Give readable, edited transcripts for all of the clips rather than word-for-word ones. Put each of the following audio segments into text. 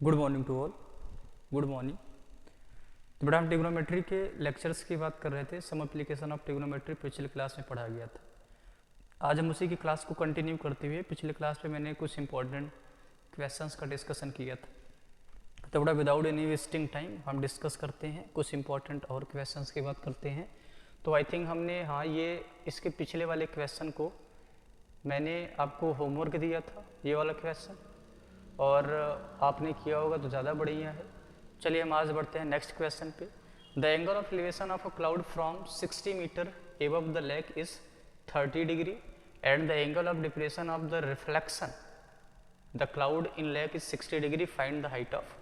Good morning to all. Good morning. तो बेटा हम ट्रिग्नोमेट्री के लेक्चर्स की बात कर रहे थे। सम एप्लीकेशन ऑफ ट्रिग्नोमेट्री पिछले क्लास में पढ़ा गया था। आज हम उसी की क्लास को कंटिन्यू करते हुए पिछले क्लास में मैंने कुछ इंपॉर्टेंट क्वेश्चंस का डिस्कशन किया था। तो बेटा विदाउट एनी वेस्टिंग टाइम हम डिस्कस करते हैं, कुछ इंपॉर्टेंट और क्वेश्चंस की बात करते हैं। तो आई थिंक हमने ये इसके पिछले वाले क्वेश्चन को मैंने आपको होमवर्क दिया था, ये वाला क्वेश्चन, और आपने किया होगा तो ज़्यादा बढ़िया है। चलिए हम आज बढ़ते हैं नेक्स्ट क्वेश्चन पे। The angle of elevation of a cloud from 60 metre above the lake is 30 degree and the angle of depression of the reflection the cloud in lake is 60 degree, find the height of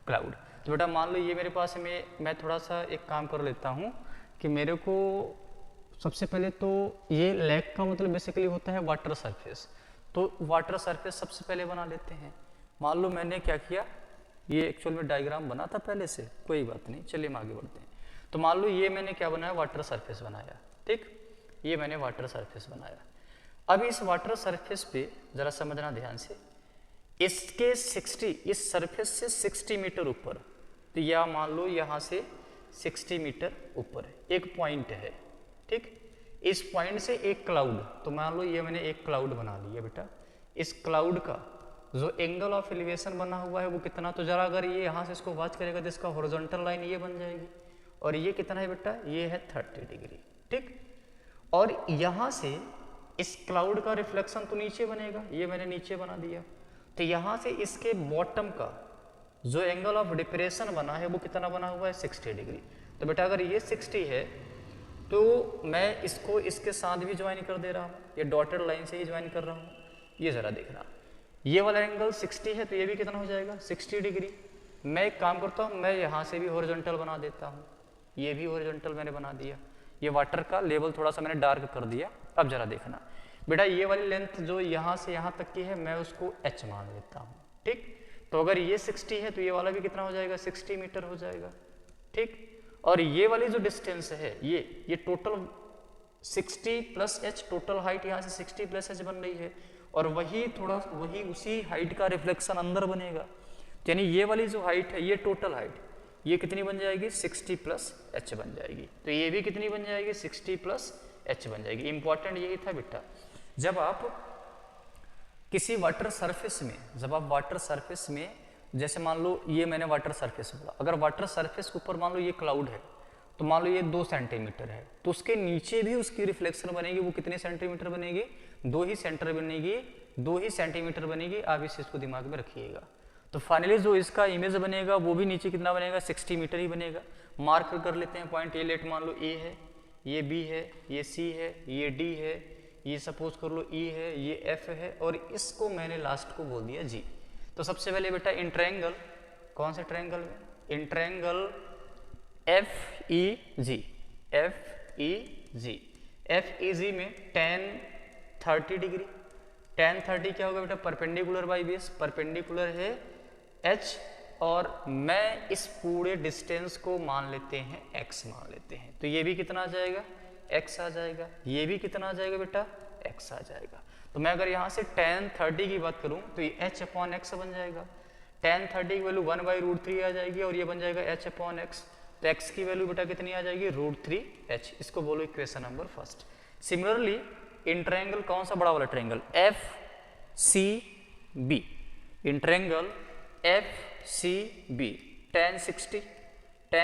cloud. तो बेटा मान लो ये मेरे पास मैं थोड़ा सा एक काम कर लेता हूँ कि मेरे को सबसे पहले तो ये लेक का मतलब बेसिकली होता है वाटर सरफेस। तो वाटर सरफेस सबसे पहले बना लेते हैं। मान लो मैंने क्या किया, ये एक्चुअल में डायग्राम बना था पहले से, कोई बात नहीं, चलिए हम आगे बढ़ते हैं। तो मान लो ये मैंने क्या बनाया, वाटर सरफेस बनाया, ठीक, ये मैंने वाटर सरफेस बनाया। अब इस वाटर सरफेस पे जरा समझना ध्यान से, इसके 60, इस सरफेस से 60 मीटर ऊपर, तो यह मान लो यहाँ से 60 मीटर ऊपर एक पॉइंट है, ठीक। इस पॉइंट से एक क्लाउड, तो मान लो ये मैंने एक क्लाउड बना लिया बेटा। इस क्लाउड का जो एंगल ऑफ एलिवेशन बना हुआ है वो कितना, तो जरा अगर ये यहाँ से इसको वॉच करेगा तो इसका हॉरिजॉन्टल लाइन ये बन जाएगी, और ये कितना है बेटा, ये है 30 डिग्री, ठीक। और यहाँ से इस क्लाउड का रिफ्लेक्शन तो नीचे बनेगा, ये मैंने नीचे बना दिया। तो यहाँ से इसके बॉटम का जो एंगल ऑफ डिप्रेशन बना है वो कितना बना हुआ है, 60 डिग्री। तो बेटा अगर ये 60 है तो मैं इसको इसके साथ भी ज्वाइन कर दे रहा हूँ, ये डॉटेड लाइन से ही ज्वाइन कर रहा हूँ। ये जरा देखना, ये वाला एंगल 60 है तो ये भी कितना हो जाएगा, 60 डिग्री। मैं एक काम करता हूँ, मैं यहाँ से भी हॉरिजॉन्टल बना देता हूँ, ये भी हॉरिजॉन्टल मैंने बना दिया। ये वाटर का लेवल थोड़ा सा मैंने डार्क कर दिया। अब जरा देखना बेटा, ये वाली लेंथ जो यहाँ से यहाँ तक की है मैं उसको h मान लेता हूँ, ठीक। तो अगर ये 60 है तो ये वाला भी कितना हो जाएगा, 60 मीटर हो जाएगा, ठीक। और ये वाली जो डिस्टेंस है ये total 60 plus h, total height यहाँ से 60 प्लस h बन रही है, और वही उसी हाइट का रिफ्लेक्शन अंदर बनेगा। यानी ये वाली जो हाइट है, ये टोटल हाइट, ये कितनी बन जाएगी, 60 प्लस h बन जाएगी। तो ये भी कितनी बन जाएगी, 60 प्लस h बन जाएगी। इंपॉर्टेंट यही था बेटा, जब आप किसी वाटर सरफेस में जैसे मान लो ये मैंने वाटर सरफेस बोला, अगर वाटर सरफेस के ऊपर मान लो ये क्लाउड है, तो मान लो ये 2 सेंटीमीटर है, तो उसके नीचे भी उसकी रिफ्लेक्शन बनेगी, वो कितने सेंटीमीटर बनेगी, 2 ही सेंटीमीटर बनेगी। आप इस चीज को दिमाग में रखिएगा। तो फाइनली जो इसका इमेज बनेगा वो भी नीचे कितना बनेगा, 60 मीटर ही बनेगा। मार्क कर लेते हैं पॉइंट। ये लेट मान लो ए है, ये बी है, ये सी है, ये डी है, ये सपोज कर लो ई है, ये एफ है, और इसको मैंने लास्ट को बोल दिया जी। तो सबसे पहले बेटा इन ट्रायंगल, कौन से ट्रायंगल में, इन ट्रायंगल एफ ई जी में tan 30 डिग्री, tan 30 क्या होगा बेटा, परपेंडिकुलर बाई बेस, परपेंडिकुलर है h, और मैं इस पूरे डिस्टेंस को मान लेते हैं x मान लेते हैं। तो ये भी कितना आ जाएगा, x आ जाएगा, ये भी कितना आ जाएगा बेटा, x आ जाएगा। तो मैं अगर यहाँ से tan 30 की बात करूँ तो ये h अपॉन x बन जाएगा। tan 30 की वैल्यू 1/√3 आ जाएगी, और ये बन जाएगा h अपॉन x। तो x की वैल्यू बेटा कितनी आ जाएगी, √3h। इसको बोलो equation number first. Similarly in triangle, कौन सा बड़ा वाला triangle, FCB, in triangle FCB tan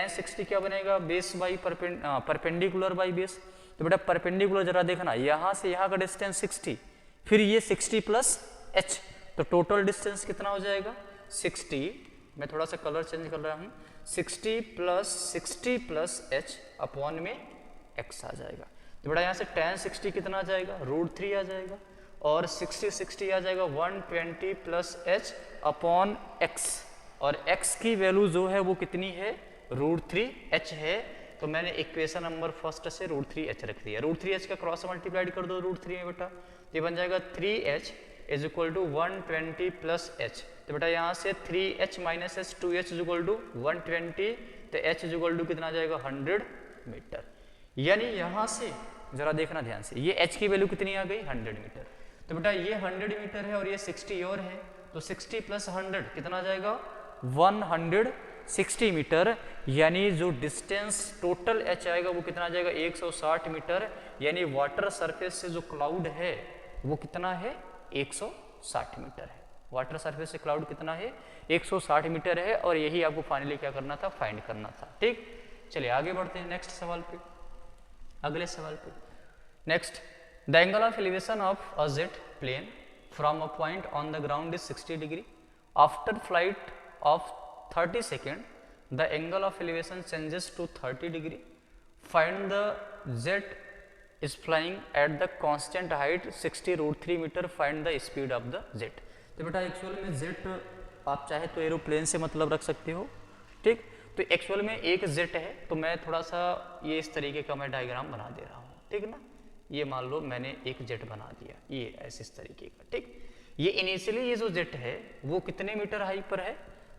60 क्या बनेगा, base by perpendicular by base. तो बेटा परपेंडिकुलर जरा देखना, यहाँ से यहाँ का डिस्टेंस 60, फिर ये 60 प्लस h, तो टोटल डिस्टेंस कितना हो जाएगा, 60, मैं थोड़ा सा कलर चेंज कर रहा हूँ, 60 प्लस h अपॉन में x आ जाएगा। तो बेटा यहाँ से tan 60 कितना आ जाएगा, √3 आ जाएगा, और 60 आ जाएगा 120 प्लस h अपॉन x, और x की वैल्यू जो है वो कितनी है, √3h है। तो मैंने इक्वेशन नंबर फर्स्ट से √3h रख दिया। √3h का क्रॉस मल्टीप्लाइड कर दो √3 में बेटा, ये बन जाएगा 3h is equal to 120 plus h। तो बेटा यहाँ से 3h minus h 2h is equal to 120, तो h इज इक्वल टू कितना आ जाएगा, 100 मीटर। यानी यहाँ से जरा देखना ध्यान से, ये h की वैल्यू कितनी आ गई, 100 मीटर। तो बेटा ये 100 मीटर है और ये 60 और है, तो 60 प्लस 100 कितना आ जाएगा, 160 मीटर, यानी जो डिस्टेंस टोटल एच आएगा वो कितना आ जाएगा 160 मीटर, यानी वाटर सरफेस से जो क्लाउड है वो कितना है 160 मीटर है। वाटर सरफेस से क्लाउड कितना है 160 मीटर है, और यही आपको फाइनली क्या करना था, फाइंड करना था। ठीक, चलिए आगे बढ़ते हैं नेक्स्ट सवाल पे, अगले सवाल पे। Next, the angle of elevation of a jet plane from a point on the ground is 60 degree. After flight of 30 second the angle of elevation changes to 30 degree. Find the jet is flying at the constant height 60√3 metre, find the speed of the jet. तो बेटा actual में jet आप चाहे तो aeroplane से मतलब रख सकते हो। ठीक, तो एक्चुअल में एक जेट है, तो मैं थोड़ा सा ये इस तरीके का मैं डायग्राम बना दे रहा हूँ। ठीक ना, ये मान लो मैंने एक जेट बना दिया, ये ऐसे इस तरीके का। ठीक, ये इनिशियली ये जो जेट है वो कितने मीटर हाइट पर है,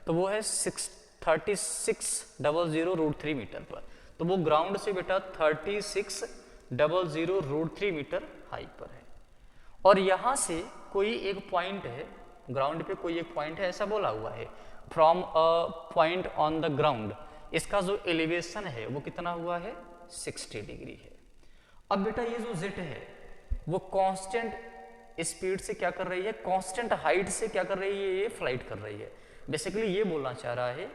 तो वो है 3600√3 मीटर पर। तो वो ग्राउंड से बेटा 3600√3 मीटर हाइट पर है, और यहाँ से कोई एक पॉइंट है, ग्राउंड पे कोई एक पॉइंट है, ऐसा बोला हुआ है from a point on the ground, इसका जो एलिवेशन है वो कितना हुआ है 60 डिग्री है। अब बेटा ये जो जेट है वो कांस्टेंट स्पीड से क्या कर रही है, कांस्टेंट हाइट से क्या कर रही है, ये फ्लाइट कर रही है। बेसिकली ये बोलना चाह रहा है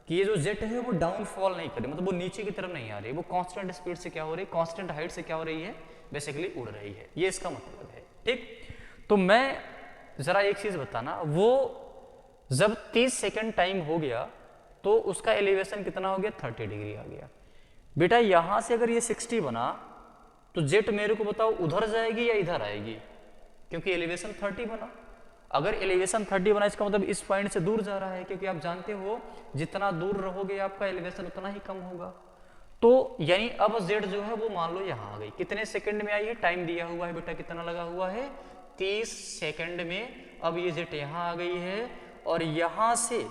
कि ये जो जेट है वो डाउनफॉल नहीं कर रही, मतलब वो नीचे की तरफ नहीं आ रही, वो कांस्टेंट स्पीड से क्या हो रही है, कांस्टेंट हाइट से क्या हो रही है, बेसिकली उड़ रही है, ये इसका मतलब है। ठीक, तो मैं जरा एक चीज बताना, वो जब 30 सेकेंड टाइम हो गया तो उसका एलिवेशन कितना हो गया 30 डिग्री आ गया। बेटा यहां से अगर ये 60 बना तो जेट मेरे को बताओ उधर जाएगी या इधर आएगी, क्योंकि एलिवेशन 30 बना। अगर एलिवेशन 30 बना इसका मतलब इस पॉइंट से दूर जा रहा है, क्योंकि आप जानते हो जितना दूर रहोगे आपका एलिवेशन उतना ही कम होगा। तो यानी अब जेड जो है वो मान लो यहाँ आ गई, कितने सेकंड में आई है, टाइम दिया हुआ है बेटा कितना लगा हुआ है 30 सेकंड में। अब ये जेट यहाँ आ गई है, और यहाँ से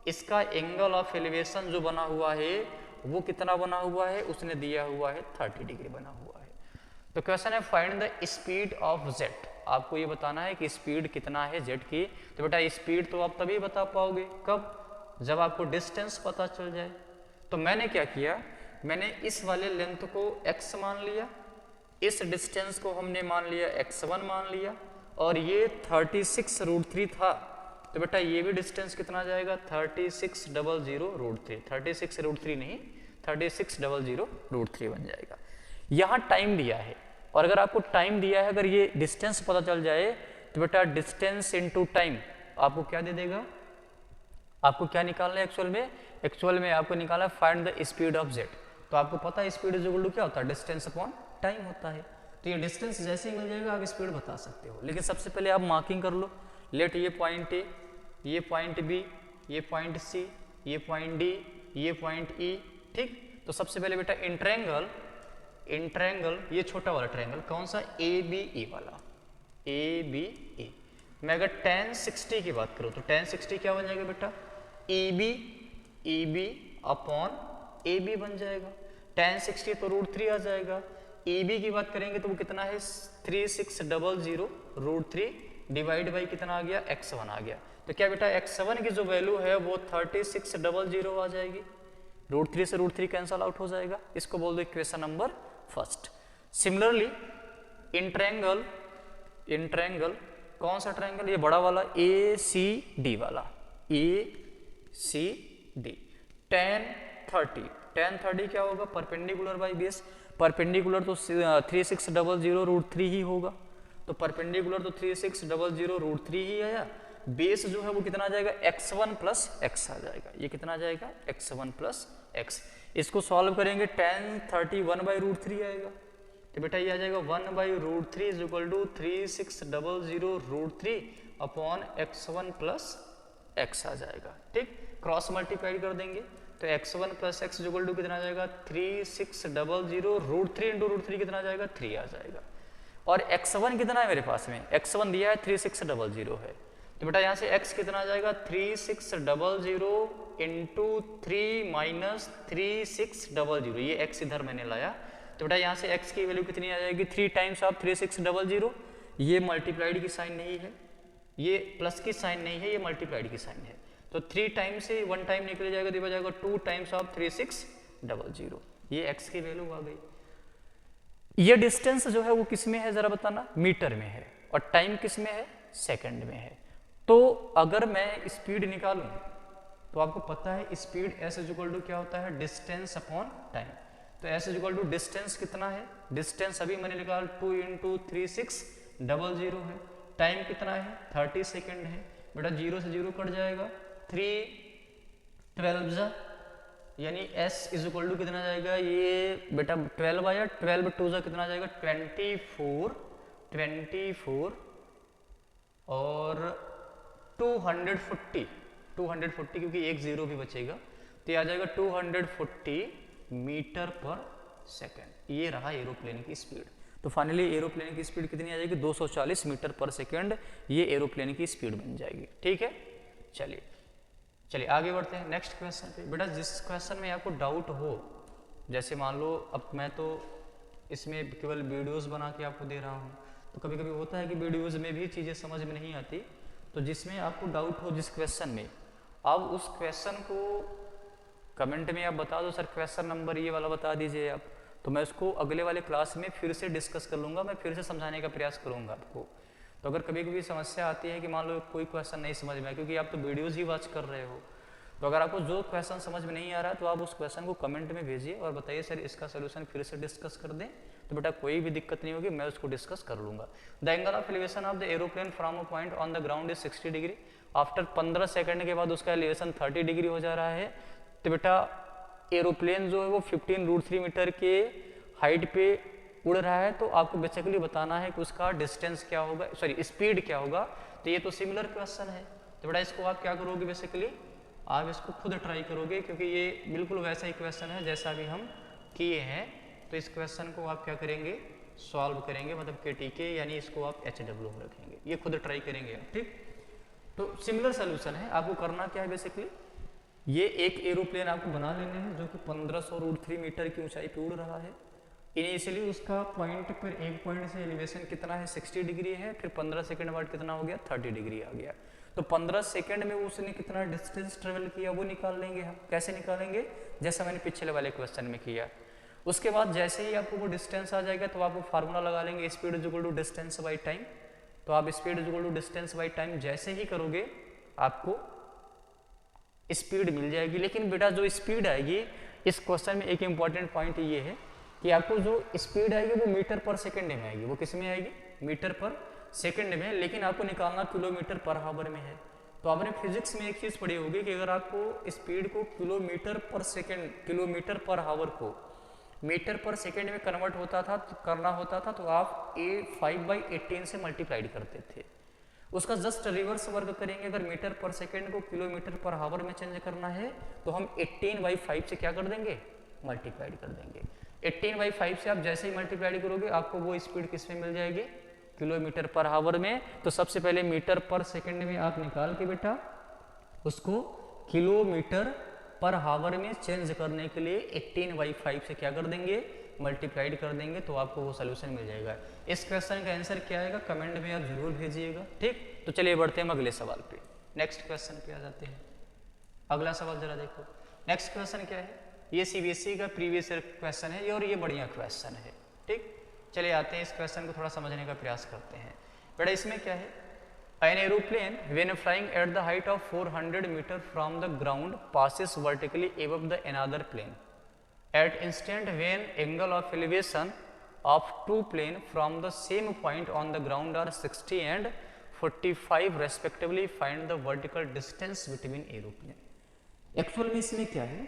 इसका एंगल ऑफ एलिवेशन जो बना हुआ है वो कितना बना हुआ है, उसने दिया हुआ है 30 डिग्री बना हुआ है। तो क्वेश्चन है find the speed of jet, आपको ये बताना है कि स्पीड कितना है जेट की। तो बेटा स्पीड तो आप तभी बता पाओगे कब, जब आपको डिस्टेंस पता चल जाए। तो मैंने क्या किया, मैंने इस वाले लेंथ को x मान लिया, इस डिस्टेंस को हमने मान लिया x1 मान लिया, और ये 36√3 था, तो बेटा ये भी डिस्टेंस कितना जाएगा 3600√3, 36√3 नहीं 3600√3 बन जाएगा। यहाँ टाइम दिया है, और अगर आपको टाइम दिया है, अगर ये डिस्टेंस पता चल जाए तो बेटा डिस्टेंस इनटू टाइम आपको क्या दे देगा, आपको क्या निकालना है एक्चुअल में आपको निकालना है find the speed of jet. तो आपको पता है स्पीड इज इक्वल टू क्या होता है, डिस्टेंस अपॉन टाइम होता है। तो ये डिस्टेंस जैसे ही मिल जाएगा आप स्पीड बता सकते हो, लेकिन सबसे पहले आप मार्किंग कर लो। लेट ये पॉइंट ए, ये पॉइंट बी, ये पॉइंट सी, ये पॉइंट डी, ये पॉइंट ई। ठीक, तो सबसे पहले बेटा इंट्रैंगल ये छोटा वाला ट्रायंगल कौन सा, ए बी ई वाला, ए बी ई। मैं अगर tan 60 की बात करूँ तो tan 60 क्या बन जाएगा बेटा, E B upon A B बन जाएगा। tan 60 तो √3 आ जाएगा। ए बी की बात करेंगे तो वो कितना है 3600√3 डिवाइड बाई कितना आ गया x1 आ गया। तो क्या बेटा x1 की जो वैल्यू है वो 3600 आ जाएगी, √3 से √3 कैंसल आउट हो जाएगा। इसको बोल दो इक्वेशन नंबर फर्स्ट। सिमिलरली इंट्रैंगल कौन सा ट्रायंगल, ये बड़ा वाला ए सी डी वाला, ए सी डी। tan 30 क्या होगा, परपेंडिकुलर बाई बेस। परपेंडिकुलर तो 3600√3 ही होगा, तो परपेंडिकुलर तो 3600√3 ही आया। बेस जो है वो कितना आ जाएगा x1 प्लस x आ जाएगा, ये कितना आ जाएगा x1 प्लस x। इसको सॉल्व करेंगे tan 30 1/√3 आएगा, तो बेटा ये आ जाएगा 1/√3 is equal to 3600√3 upon x1 plus x आ जाएगा। ठीक, क्रॉस मल्टीप्लाई कर देंगे तो x1 plus x equal to कितना आ जाएगा 3600√3 इंटू √3 कितना आ जाएगा 3 आ जाएगा। और x1 कितना है मेरे पास में, x1 दिया है 3600 है, तो बेटा यहाँ से x कितना आ जाएगा 3600 इंटू 3 माइनस 3600, ये x इधर मैंने लाया, तो बेटा यहाँ से x की वैल्यू कितनी आ जाएगी 3 टाइम्स ऑफ 3600। ये मल्टीप्लाइड की साइन नहीं है, ये प्लस की साइन नहीं है, ये मल्टीप्लाइड की साइन है, तो 3 टाइम से 1 टाइम निकल जाएगा तो बच जाएगा 2 टाइम्स ऑफ 3600। ये x की वैल्यू आ गई। ये डिस्टेंस जो है वो किस में है जरा बताना, मीटर में है, और टाइम किस में है, सेकंड में है। तो अगर मैं स्पीड निकालूं तो आपको पता है स्पीड s इक्वल टू क्या होता है, डिस्टेंस अपॉन टाइम। तो s इक्वल टू डिस्टेंस कितना है, डिस्टेंस अभी मैंने निकाल 2 × 3600 है, टाइम कितना है 30 सेकेंड है। बेटा 0 से 0 कट जाएगा, 3 12 जा, यानी s इज इक्वल टू कितना जाएगा, ये बेटा 12 आया, 12 2 जा कितना जाएगा 24 और 240 क्योंकि एक जीरो भी बचेगा तो ये आ जाएगा 240 मीटर पर सेकेंड। ये रहा एरोप्लेन की स्पीड। तो फाइनली एरोप्लेन की स्पीड कितनी आ जाएगी, 240 मीटर पर सेकेंड, ये एरोप्लेन की स्पीड बन जाएगी। ठीक है, चलिए आगे बढ़ते हैं नेक्स्ट क्वेश्चन पे। बेटा जिस क्वेश्चन में आपको डाउट हो, जैसे मान लो अब मैं तो इसमें केवल वीडियोस बना के आपको दे रहा हूँ, तो कभी कभी होता है कि वीडियोस में भी चीज़ें समझ में नहीं आती, तो जिसमें आपको डाउट हो जिस क्वेश्चन में, आप उस क्वेश्चन को कमेंट में आप बता दो, सर क्वेश्चन नंबर ये वाला बता दीजिए आप, तो मैं उसको अगले वाले क्लास में फिर से डिस्कस कर लूँगा, मैं फिर से समझाने का प्रयास करूँगा आपको। तो अगर कभी कभी समस्या आती है कि मान लो कोई क्वेश्चन नहीं समझ में आया, क्योंकि आप तो वीडियोज़ ही वॉच कर रहे हो, तो अगर आपको जो क्वेश्चन समझ में नहीं आ रहा है तो आप उस क्वेश्चन को कमेंट में भेजिए और बताइए सर इसका सोल्यूशन फिर से डिस्कस कर दें, तो बेटा कोई भी दिक्कत नहीं होगी, मैं उसको डिस्कस कर लूँगा। The angle of elevation of the aeroplane from a point on the ground is 60 degree. After 15 second के बाद उसका एलिवेशन 30 डिग्री हो जा रहा है। तो बेटा एरोप्लेन जो है वो 15√3 मीटर के हाइट पे उड़ रहा है, तो आपको बेसिकली बताना है कि उसका डिस्टेंस क्या होगा, सॉरी स्पीड क्या होगा। तो ये तो सिमिलर क्वेश्चन है, तो बेटा इसको आप क्या करोगे, बेसिकली आप इसको खुद ट्राई करोगे, क्योंकि ये बिल्कुल वैसा ही क्वेश्चन है जैसा भी हम किए हैं। तो इस क्वेश्चन को आप क्या करेंगे, सॉल्व करेंगे, मतलब KTK यानी इसको आप HW में रखेंगे, ये खुद ट्राई करेंगे आप। ठीक, तो सिमिलर सोल्यूशन है। आपको करना क्या है, बेसिकली ये एक एरोप्लेन आपको बना लेने हैं जो कि 1500√3 मीटर की ऊंचाई पे उड़ रहा है। इनिशियली उसका पॉइंट पर, एक पॉइंट से एलिवेशन कितना है 60 डिग्री है, फिर 15 सेकंड बाद कितना हो गया 30 डिग्री आ गया। तो 15 सेकंड में उसने कितना डिस्टेंस ट्रेवल किया वो निकाल लेंगे हम। कैसे निकालेंगे, जैसा मैंने पिछले वाले क्वेश्चन में किया। उसके बाद जैसे ही आपको वो डिस्टेंस आ जाएगा तो आपको फार्मूला लगा लेंगे, speed is equal to distance by time. तो आप speed is equal to distance by time जैसे ही करोगे आपको स्पीड मिल जाएगी। लेकिन बेटा जो स्पीड आएगी इस क्वेश्चन में एक इंपॉर्टेंट पॉइंट ये है कि आपको जो स्पीड आएगी वो मीटर पर सेकंड में आएगी। वो किस में आएगी, मीटर पर सेकंड में, लेकिन आपको निकालना किलोमीटर पर हावर में है। तो आपने फिजिक्स में एक चीज़ पढ़ी होगी कि अगर आपको स्पीड को किलोमीटर पर सेकंड, किलोमीटर पर हावर को मीटर पर सेकंड में कन्वर्ट होता था तो करना होता था, तो आप 5/18 से मल्टीप्लाइड करते थे। उसका जस्ट रिवर्स वर्क करेंगे, अगर मीटर पर सेकंड को किलोमीटर पर हावर में चेंज करना है तो हम 18/5 से क्या कर देंगे, मल्टीप्लाइड कर देंगे। 18/5 से आप जैसे ही मल्टीप्लाइड करोगे आपको वो स्पीड किस में मिल जाएगी, किलोमीटर पर हावर में। तो सबसे पहले मीटर पर सेकंड में आप निकाल के बेटा उसको किलोमीटर पर हावर में चेंज करने के लिए 18/5 से क्या कर देंगे, मल्टीप्लाइड कर देंगे, तो आपको वो सोल्यूशन मिल जाएगा। इस क्वेश्चन का आंसर क्या आएगा कमेंट में आप जरूर भेजिएगा। ठीक, तो चलिए बढ़ते हैं अगले सवाल पे, नेक्स्ट क्वेश्चन पे आ जाते हैं। अगला सवाल जरा देखो, नेक्स्ट क्वेश्चन क्या है, ये CBSE का प्रीवियस ईयर क्वेश्चन है और ये बढ़िया क्वेश्चन है। ठीक, चलिए आते हैं इस क्वेश्चन को थोड़ा समझने का प्रयास करते हैं। बेटा इसमें क्या है, an aeroplane when flying at the height of 400 meter from the ground passes vertically above the another plane at instant when angle of elevation of two plane from the same point on the ground are 60 and 45 respectively, find the vertical distance between aeroplane। Actual में इसमें क्या है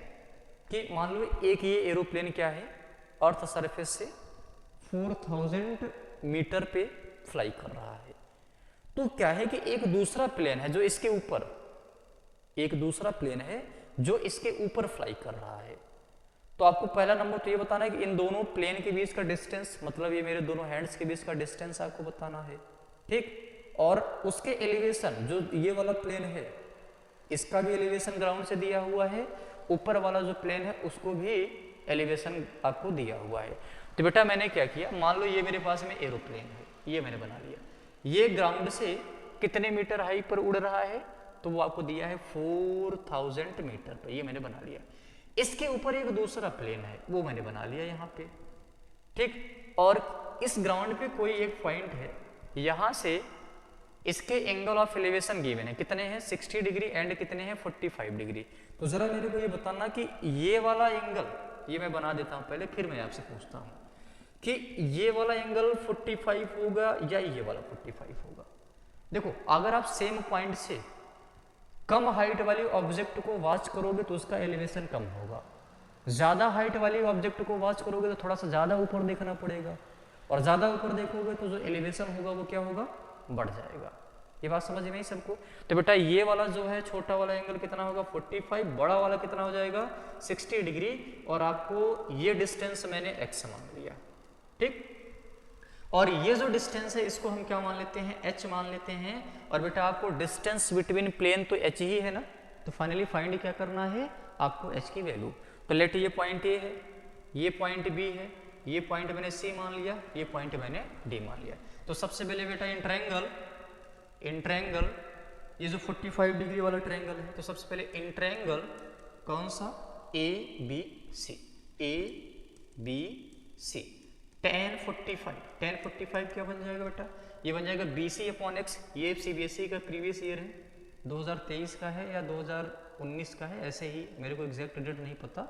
कि मान लो एक ये aeroplane क्या है, अर्थ सरफेस से 4000 मीटर पे फ्लाई कर रहा है। तो क्या है कि एक दूसरा प्लेन है जो इसके ऊपर, एक दूसरा प्लेन है जो इसके ऊपर फ्लाई कर रहा है। तो आपको पहला नंबर तो ये बताना है कि इन दोनों प्लेन के बीच का डिस्टेंस, मतलब ये मेरे दोनों हैंड्स के बीच का डिस्टेंस आपको बताना है। ठीक, और उसके एलिवेशन, जो ये वाला प्लेन है इसका भी एलिवेशन ग्राउंड से दिया हुआ है, ऊपर वाला जो प्लेन है उसको भी एलिवेशन आपको दिया हुआ है। तो बेटा मैंने क्या किया, मान लो ये मेरे पास में एरोप्लेन है, ये मैंने बना लिया। ये ग्राउंड से कितने मीटर हाइट पर उड़ रहा है, तो वो आपको दिया है 4000 मीटर पे, ये मैंने बना लिया। इसके ऊपर एक दूसरा प्लेन है, वो मैंने बना लिया यहाँ पे, ठीक। और इस ग्राउंड पे कोई एक पॉइंट है, यहाँ से इसके एंगल ऑफ एलिवेशन गिवन है, कितने हैं 60 डिग्री एंड कितने हैं 45 डिग्री। तो जरा मेरे को ये बताना कि ये वाला एंगल, ये मैं बना देता हूँ पहले, फिर मैं आपसे पूछता हूँ कि ये वाला एंगल 45 होगा या ये वाला 45 होगा। देखो अगर आप सेम पॉइंट से कम हाइट वाली ऑब्जेक्ट को वॉच करोगे तो उसका एलिवेशन कम होगा, ज्यादा हाइट वाली ऑब्जेक्ट को वॉच करोगे तो थोड़ा सा ज्यादा ऊपर देखना पड़ेगा, और ज्यादा ऊपर देखोगे तो जो एलिवेशन होगा वो क्या होगा, बढ़ जाएगा। ये बात समझ में आई सबको। तो बेटा ये वाला जो है छोटा वाला एंगल कितना होगा 45, बड़ा वाला कितना हो जाएगा 60 डिग्री, और आपको ये डिस्टेंस मैंने x मान लिया, ठीक। और ये जो डिस्टेंस है इसको हम क्या मान लेते हैं, h मान लेते हैं। और बेटा आपको डिस्टेंस बिटवीन प्लेन तो h ही है ना, तो फाइनली फाइंड क्या करना है आपको h की वैल्यू। तो लेट ये पॉइंट A है, ये पॉइंट B है, ये पॉइंट मैंने C मान लिया, ये पॉइंट मैंने D मान लिया। तो सबसे पहले बेटा इन ट्रायंगल ये जो 45 डिग्री वाला ट्रायंगल है, तो सबसे पहले इन ट्रायंगल कौन सा ABC tan 45 क्या बन जाएगा बेटा, ये बन जाएगा BC/x। ये CBSE का प्रीवियस ईयर है, 2023 का है या 2019 का है, ऐसे ही मेरे को एग्जैक्ट डेट नहीं पता,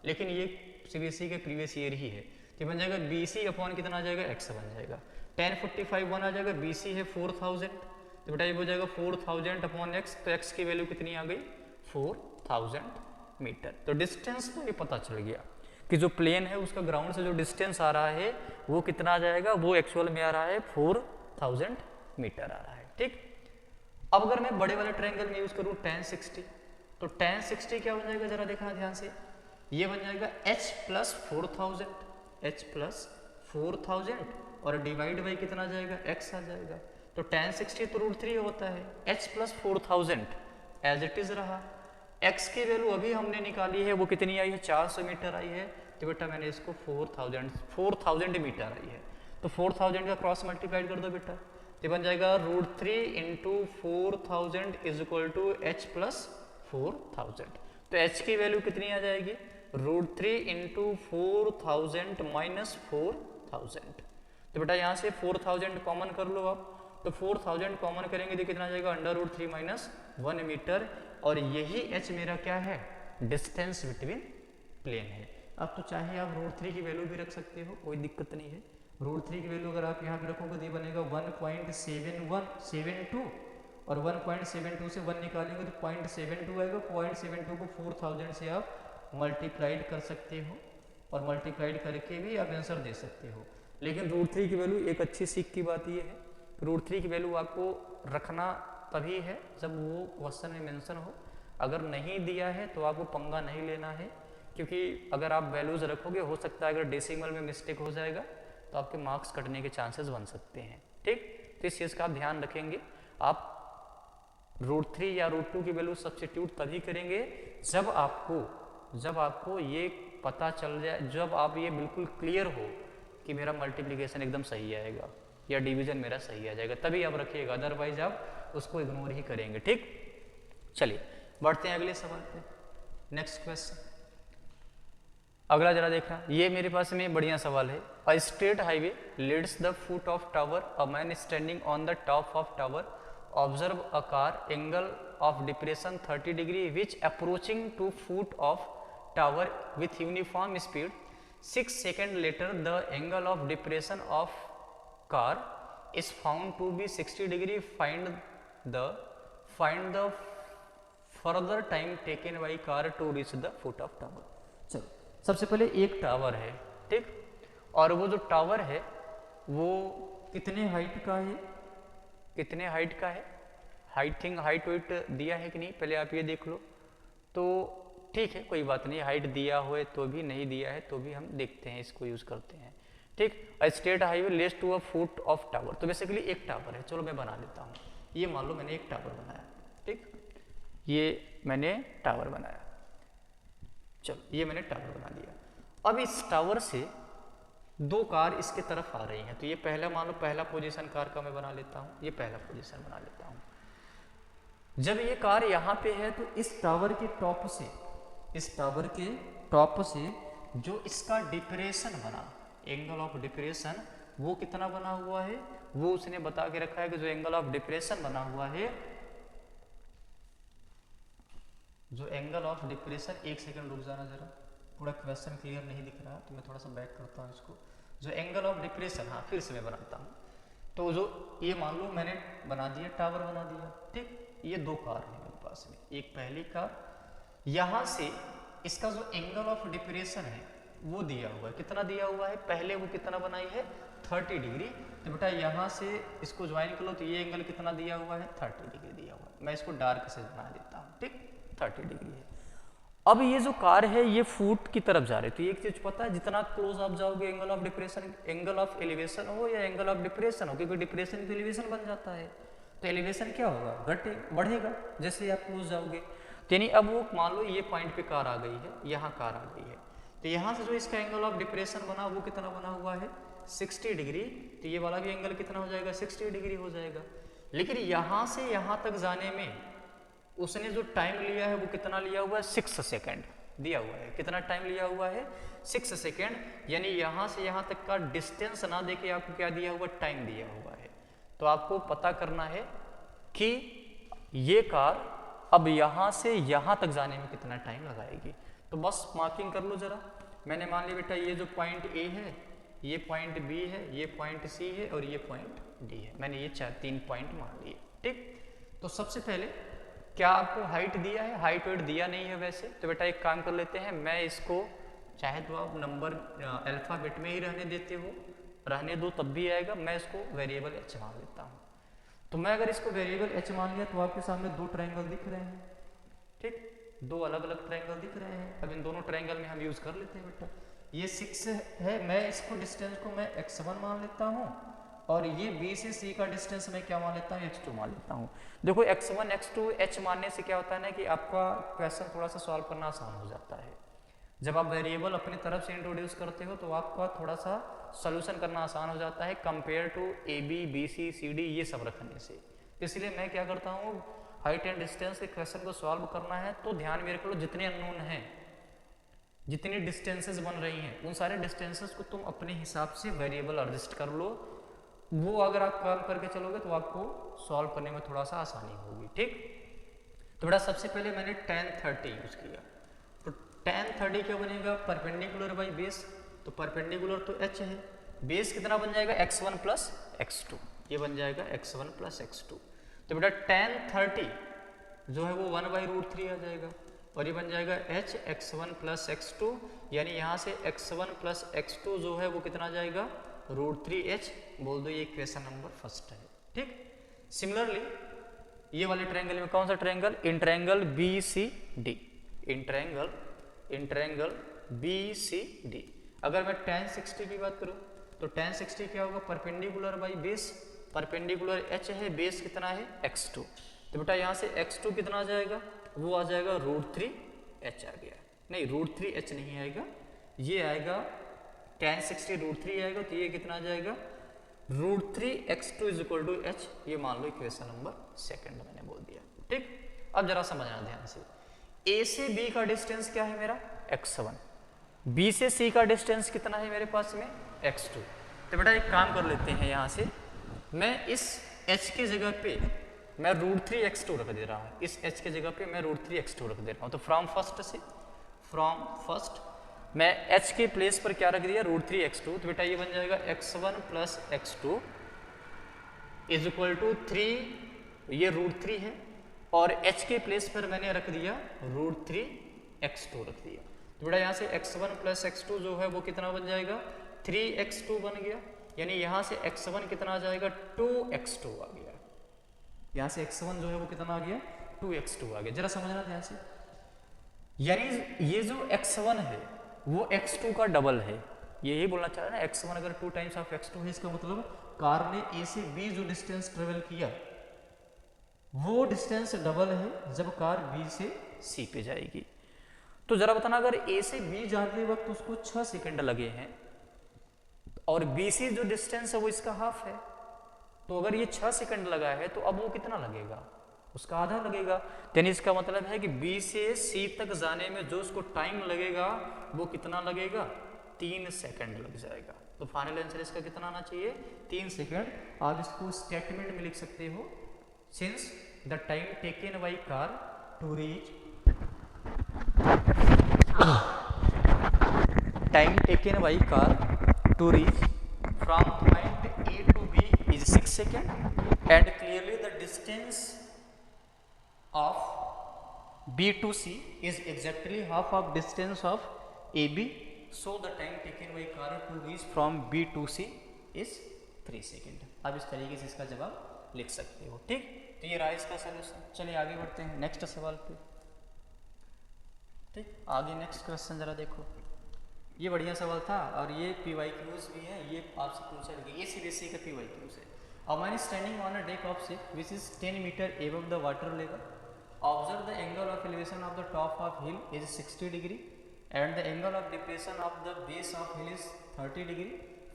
लेकिन ये CBSE के प्रीवियस ईयर ही है। ये बन जाएगा BC/ कितना आ जाएगा x बन जाएगा, tan 45 1 आ जाएगा, BC है 4000, तो बेटा ये हो जाएगा 4000/x। तो x की वैल्यू कितनी आ गई 4000 मीटर। तो डिस्टेंस तो ये पता चल गया कि जो प्लेन है उसका ग्राउंड से जो डिस्टेंस आ रहा है वो कितना आ जाएगा, वो एक्चुअल में आ रहा है 4000 मीटर आ रहा है, ठीक। अब अगर मैं बड़े वाले ट्रायंगल में यूज करूं tan 60, तो tan 60 क्या बन जाएगा जरा देखना ध्यान से, ये बन जाएगा h + 4000 और डिवाइड बाई कितना आ जाएगा x आ जाएगा। तो tan 60 तो √3 होता है, h + 4000 एज इट इज रहा। x की वैल्यू अभी हमने निकाली है, वो कितनी आई है 400 मीटर आई है, तो बेटा मैंने इसको 4000 मीटर आई है, तो 4000 का क्रॉस मल्टीप्लाइड कर दो बेटा, तो बन जाएगा √3 × 4000 = h + 4000। तो h की वैल्यू कितनी आ जाएगी √3 × 4000 - 4000। तो बेटा यहाँ से 4000 कॉमन कर लो आप, तो 4000 कॉमन करेंगे तो कितना आ जाएगा √3 - 1 मीटर, और यही h मेरा क्या है डिस्टेंस बिटवीन प्लेन है। अब तो चाहे आप √3 की वैल्यू भी रख सकते हो, कोई दिक्कत नहीं है। √3 की वैल्यू अगर आप यहाँ पे रखोगे तो ये बनेगा 1.7172, और 1.72 से 1 निकालेंगे तो 0.72 आएगा। 0.72 को 4000 से आप मल्टीप्लाइड कर सकते हो, और मल्टीप्लाइड करके भी आप आंसर दे सकते हो। लेकिन √3 की वैल्यू एक अच्छी सीख की बात ये है, √3 की वैल्यू आपको रखना तभी है जब वो क्वेश्चन में मेंशन हो, अगर नहीं दिया है तो आपको पंगा नहीं लेना है, क्योंकि अगर आप वैल्यूज रखोगे हो सकता है अगर डेसिमल में मिस्टेक हो जाएगा तो आपके मार्क्स कटने के चांसेस बन सकते हैं, ठीक। तो इस चीज़ का आप ध्यान रखेंगे। आप √3 या √2 की वैल्यू सब्स्टिट्यूट तभी करेंगे जब आपको ये पता चल जाए, जब आप ये बिल्कुल क्लियर हो कि मेरा मल्टीप्लिकेशन एकदम सही आएगा या डिवीजन मेरा सही आ जाएगा, तभी आप रखिएगा, अदरवाइज आप उसको इग्नोर ही करेंगे, ठीक। चलिए बढ़ते हैं अगले सवाल पे, नेक्स्ट क्वेश्चन। अगला जरा देखना, ये मेरे पास में बढ़िया सवाल है। A straight highway leads the foot of tower, a man standing on the top of tower observe a car angle of depression 30 degree which approaching to foot of tower with uniform speed 6 second later the angle of depression of car is found to be 60 degree. Find the further time taken by car to reach the foot of tower. चलो सबसे पहले एक tower है, ठीक, और वो जो tower है वो कितने हाइट का है, कितने हाइट का है, हाइट वेट दिया है कि नहीं पहले आप ये देख लो। तो ठीक है कोई बात नहीं, हाइट दिया हो तो भी नहीं दिया है तो भी हम देखते हैं, इसको यूज करते हैं, ठीक। A straight highway leads to a foot of tower, तो बेसिकली एक टावर है, चलो मैं बना लेता हूँ। ये मान लो मैंने एक टावर बनाया, ठीक, ये मैंने टावर बनाया, चलो ये मैंने टावर बना लिया। अब इस टावर से दो कार इसके तरफ आ रही हैं, तो ये पहला मान लो पहला पोजीशन कार का मैं बना लेता हूँ, ये पहला पोजीशन बना लेता हूँ। जब ये कार यहाँ पे है तो इस टावर के टॉप से, इस टावर के टॉप से जो इसका डिप्रेशन बना, एंगल ऑफ डिप्रेशन, वो कितना बना हुआ है, वो उसने बता के रखा है कि जो एंगल ऑफ डिप्रेशन बना हुआ है, जो एंगल ऑफ डिप्रेशन, एक सेकंड रुक जाना जरा, पूरा क्वेश्चन क्लियर नहीं दिख रहा तो मैं थोड़ा सा बैक करता हूँ इसको। जो एंगल ऑफ डिप्रेशन, हाँ फिर से मैं बनाता हूँ। तो जो ये मान लो मैंने बना दिया, टावर बना दिया, ठीक। ये दो कार है मेरे पास में, एक पहली कार, यहाँ से इसका जो एंगल ऑफ डिप्रेशन है वो दिया हुआ है, कितना दिया हुआ है, पहले वो कितना बनाई है 30 डिग्री। तो बेटा यहाँ से इसको ज्वाइन कर लो तो ये एंगल कितना दिया हुआ है 30 डिग्री दिया हुआ है। मैं इसको डार्क से बना देता हूँ, ठीक, 30 डिग्री है। अब ये जो कार है ये फुट की तरफ जा रही है, तो एक चीज पता है, जितना क्लोज आप जाओगे angle of depression, angle of elevation हो या एंगल ऑफ डिप्रेशन हो, क्योंकि डिप्रेशन तो एलिवेशन बन जाता है, तो एलिवेशन क्या होगा, बढ़ेगा जैसे आप क्लोज जाओगे। तो यानी अब वो मान लो ये पॉइंट पे कार आ गई है, यहाँ कार आ गई है, तो यहाँ से जो इसका एंगल ऑफ डिप्रेशन बना वो कितना बना हुआ है 60 डिग्री। तो ये वाला भी एंगल कितना हो जाएगा 60 डिग्री हो जाएगा। लेकिन यहाँ से यहाँ तक जाने में उसने जो टाइम लिया है वो कितना लिया हुआ है 6 सेकेंड दिया हुआ है। कितना टाइम लिया हुआ है 6 सेकेंड। यानी यहाँ से यहाँ तक का डिस्टेंस ना देके आपको क्या दिया हुआ, टाइम दिया हुआ है। तो आपको पता करना है कि ये कार अब यहाँ से यहाँ तक जाने में कितना टाइम लगाएगी। तो बस मार्किंग कर लो जरा। मैंने मान लिया बेटा ये जो पॉइंट ए है, ये पॉइंट बी है, ये पॉइंट सी है और ये पॉइंट डी है। मैंने ये 3 पॉइंट मान लिए, ठीक। तो सबसे पहले क्या आपको हाइट दिया है, हाइट वेट दिया नहीं है वैसे, तो बेटा एक काम कर लेते हैं, मैं इसको चाहे तो आप नंबर अल्फाबेट में ही रहने देते हो, रहने दो तब भी आएगा, मैं इसको वेरिएबल एच मान लेता हूँ। तो मैं अगर इसको वेरिएबल एच मान लिया तो आपके सामने 2 ट्रायंगल दिख रहे हैं, ठीक, 2 अलग अलग ट्रायंगल दिख रहे हैं। अब इन दोनों ट्रायंगल में हम यूज कर लेते हैं बेटा। ये 6 है, मैं इसको डिस्टेंस को मैं x1 मान लेता हूँ और ये B से C का डिस्टेंस मैं क्या मान लेता हूँ, x2 मान लेता हूँ। देखो x1 x2 h मानने से क्या होता है ना कि आपका क्वेश्चन थोड़ा सा सॉल्व करना आसान हो जाता है। जब आप वेरिएबल अपनी तरफ से इंट्रोड्यूस करते हो तो आपका थोड़ा सा सोल्यूशन करना आसान हो जाता है compare to AB BC CD ये सब रखने से। इसलिए मैं क्या करता हूँ, हाइट एंड डिस्टेंस के क्वेश्चन को सॉल्व करना है तो ध्यान में रखो, जितने अननोन हैं, जितनी डिस्टेंसेस बन रही हैं, उन सारे डिस्टेंसेस को तुम अपने हिसाब से वेरिएबल एडजस्ट कर लो। वो अगर आप काम करके चलोगे तो आपको सॉल्व करने में थोड़ा सा आसानी होगी, ठीक। तो बेटा सबसे पहले मैंने tan 30 यूज किया, तो tan 30 क्या बनेगा, परपेंडिकुलर बाई बेस, तो परपेंडिकुलर तो h है, बेस कितना बन जाएगा x1 प्लस x2, ये बन जाएगा x1 प्लस x2। तो बेटा tan 30 जो है वो 1/√3 आ जाएगा और ये बन जाएगा h x1 प्लस x2, यानी यहाँ से x1 प्लस x2 जो है वो कितना आ जाएगा √3h, बोल दो ये इक्वेशन नंबर फर्स्ट है, ठीक। सिमिलरली ये वाले ट्रायंगल में कौन सा triangle, in triangle BCD, in triangle BCD अगर मैं tan 60 की बात करूं तो tan 60 क्या होगा, perpendicular by base, perpendicular h है, बेस कितना है x2। तो बेटा यहाँ से x2 कितना आ जाएगा, वो आ जाएगा √3h आ गया, नहीं √3h नहीं आएगा, ये आएगा tan 60 √3 आएगा, तो ये कितना आ जाएगा √3x2 is equal to h। ये मान लो इक्वेशन नंबर सेकंड मैंने बोल दिया, ठीक। अब जरा समझना ध्यान से, a से b का डिस्टेंस क्या है मेरा x1, b से c का डिस्टेंस कितना है मेरे पास में x2। तो बेटा एक काम कर लेते हैं, यहाँ से मैं इस h की जगह पे मैं √3x2 रख दे रहा हूँ, इस h की जगह पे मैं √3x2 रख दे रहा हूँ। तो फ्रॉम फर्स्ट मैं h के प्लेस पर क्या रख दिया √3x2, तो बेटा ये बन जाएगा x1 plus x2 is equal to 3, ये √3 है और h के प्लेस पर मैंने रख दिया √3x2 रख दिया। तो बेटा यहाँ से x1 प्लस x2 जो है वो कितना बन जाएगा 3x2 बन गया, यानी यहाँ से x1 कितना आ जाएगा 2x2 आ गया, यहाँ से x1 जो है वो कितना आ गया 2x2 आ गया। जरा समझना ध्यान से, यानी ये जो x1 है वो x2 का डबल है, यही बोलना चाह रहा है ना, x1 अगर 2 टाइम्स ऑफ x2 है, इसका मतलब कार ने a से b जो डिस्टेंस ट्रेवल किया वो डिस्टेंस डबल है जब कार b से c पे जाएगी। तो जरा बताना, अगर a से b जाते वक्त उसको 6 सेकंड लगे हैं और b से जो डिस्टेंस है वो इसका हाफ है, तो अगर ये 6 सेकंड लगा है तो अब वो कितना लगेगा उसका आधा लगेगा। यानी इसका मतलब है कि बी से सी तक जाने में जो उसको टाइम लगेगा वो कितना लगेगा, 3 सेकंड लग जाएगा। तो फाइनल आंसर इसका कितना आना चाहिए, 3 सेकंड। आप इसको स्टेटमेंट में लिख सकते हो, since the time taken by car to reach time taken by car to reach from point A to B is 6 seconds, and clearly the distance of B to C is exactly half of distance of AB, so the time taken by car to reach from B to C is 3 seconds। आप इस तरीके से इसका जवाब लिख सकते हो। ठीक, तो ये रहा इसका सलूशन। चलिए आगे बढ़ते हैं नेक्स्ट सवाल पे। ठीक, आगे नेक्स्ट क्वेश्चन जरा देखो, ये बढ़िया सवाल था और ये PYQs भी है, ये आपसे पूछा गया, ये सीबीएसई का PYQs है। A man standing on a deck of ship which is 10 metre above the water level, observe the angle of elevation of the top of hill is 60 degree and the angle of depression of the base of hill is 30 degree,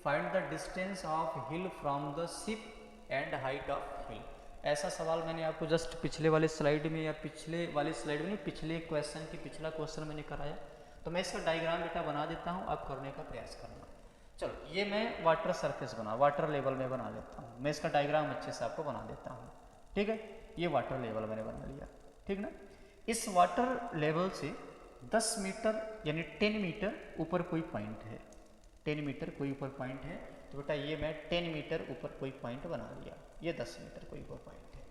find the distance of hill from the ship and height of hill. ऐसा सवाल मैंने आपको just पिछले वाले slide में, या पिछले वाले स्लाइड में नहीं, पिछले क्वेश्चन की पिछला क्वेश्चन मैंने कराया। तो मैं इसका डायग्राम बेटा बना देता हूँ, आप करने का प्रयास करना। चलो ये मैं वाटर सरफेस वाटर लेवल में बना लेता हूँ, मैं इसका डायग्राम अच्छे से आपको बना देता हूँ। ठीक है, ये वाटर लेवल मैंने बना लिया, ठीक ना। इस वाटर लेवल से 10 मीटर यानी 10 मीटर ऊपर कोई पॉइंट है, 10 मीटर कोई ऊपर पॉइंट है। तो बेटा ये मैं 10 मीटर ऊपर कोई पॉइंट बना लिया, ये 10 मीटर कोई ऊपर पॉइंट है,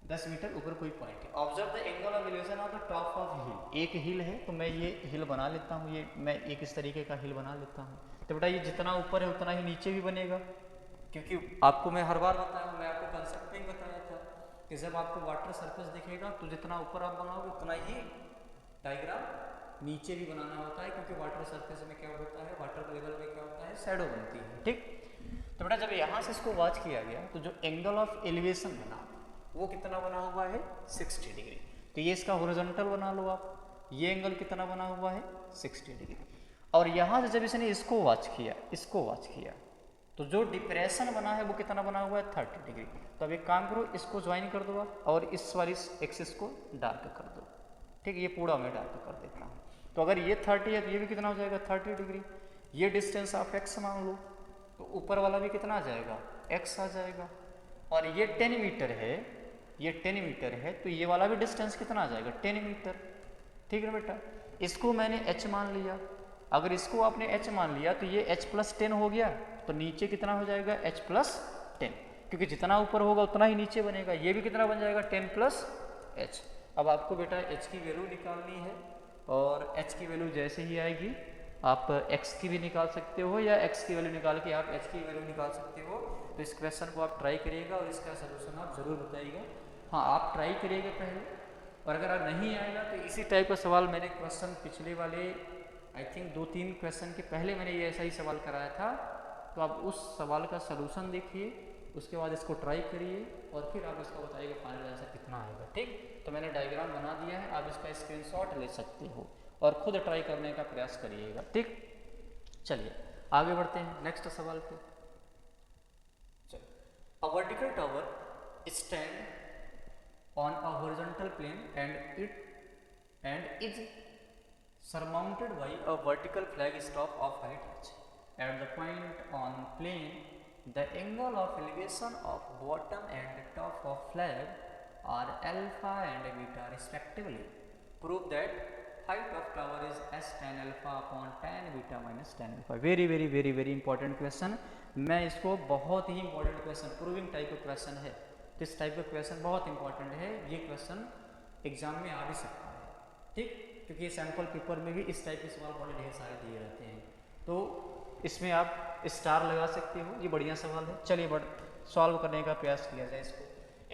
10 मीटर ऊपर कोई पॉइंट है। Observe the angle of elevation of the top of hill, एक हिल है तो मैं ये हिल बना लेता हूँ, ये मैं एक इस तरीके का हिल बना लेता हूँ। तो बेटा ये जितना ऊपर है उतना ही नीचे भी बनेगा, क्योंकि आपको मैं हर बार बताया हूँ, मैं आपको कंसेप्ट में बताया था कि जब आपको वाटर सरफेस दिखेगा तो जितना ऊपर आप बनाओगे उतना ही डायग्राम नीचे भी बनाना होता है, क्योंकि वाटर सरफेस में क्या होता है, वाटर लेवल में क्या होता है, शैडो बनती है। ठीक, तो बेटा जब यहाँ से इसको वॉच किया गया तो जो एंगल ऑफ एलिवेशन बना वो कितना बना हुआ है, 60 डिग्री। तो ये इसका हॉरिजॉन्टल बना लो आप, ये एंगल कितना बना हुआ है, 60 डिग्री। और यहाँ से जब इसने इसको वॉच किया, इसको वॉच किया, तो जो डिप्रेशन बना है वो कितना बना हुआ है, 30 डिग्री। तो अब एक काम करो, इसको ज्वाइन कर दो आप और इस वाली एक्सिस को डार्क कर दो। ठीक, ये पूरा मैं डार्क कर देता हूँ। तो अगर ये 30 है तो ये भी कितना हो जाएगा, 30 डिग्री। ये डिस्टेंस आप x मान लो, तो ऊपर वाला भी कितना आ जाएगा, x आ जाएगा। और ये 10 मीटर है, ये 10 मीटर है, तो ये वाला भी डिस्टेंस कितना आ जाएगा, 10 मीटर। ठीक है बेटा, इसको मैंने h मान लिया। अगर इसको आपने h मान लिया तो ये h + 10 हो गया, तो नीचे कितना हो जाएगा, h + 10, क्योंकि जितना ऊपर होगा उतना ही नीचे बनेगा। ये भी कितना बन जाएगा, 10 + h। अब आपको बेटा h की वैल्यू निकालनी है, और h की वैल्यू जैसे ही आएगी आप x की भी निकाल सकते हो, या x की वैल्यू निकाल के आप h की वैल्यू निकाल सकते हो। तो इस क्वेश्चन को आप ट्राई करिएगा और इसका सलूशन आप ज़रूर बताइएगा। हाँ, आप ट्राई करिएगा पहले, और अगर आप नहीं आएगा तो इसी टाइप का सवाल मैंने क्वेश्चन पिछले वाले आई थिंक 2-3 क्वेश्चन के पहले मैंने ये ऐसा ही सवाल कराया था। तो आप उस सवाल का सलूशन देखिए, उसके बाद इसको ट्राई करिए और फिर आप इसका बताइएगा फाइनल आंसर कितना आएगा। ठीक, तो मैंने डायग्राम बना दिया है, आप इसका स्क्रीनशॉट ले सकते हो और खुद ट्राई करने का प्रयास करिएगा। ठीक, चलिए आगे बढ़ते हैं नेक्स्ट सवाल पे। चलो, a vertical tower stand on a horizontal plane and is surmounted by a vertical flag staff of height h. At the point on plane, the angle of elevation of bottom and top of flag are alpha and beta respectively. Prove that height of tower is s tan alpha upon tan beta minus tan alpha. very important question। मैं इसको बहुत ही important question, proving type का question है, तो इस type का question बहुत important है। ये क्वेश्चन एग्जाम में आ भी सकता है। ठीक, क्योंकि सैम्पल पेपर में भी इस टाइप के सवाल बड़े ढेर सारे दिए रहते हैं, तो इसमें आप स्टार लगा सकते हो। ये बढ़िया सवाल है, चलिए सॉल्व करने का प्रयास किया जाए इसको।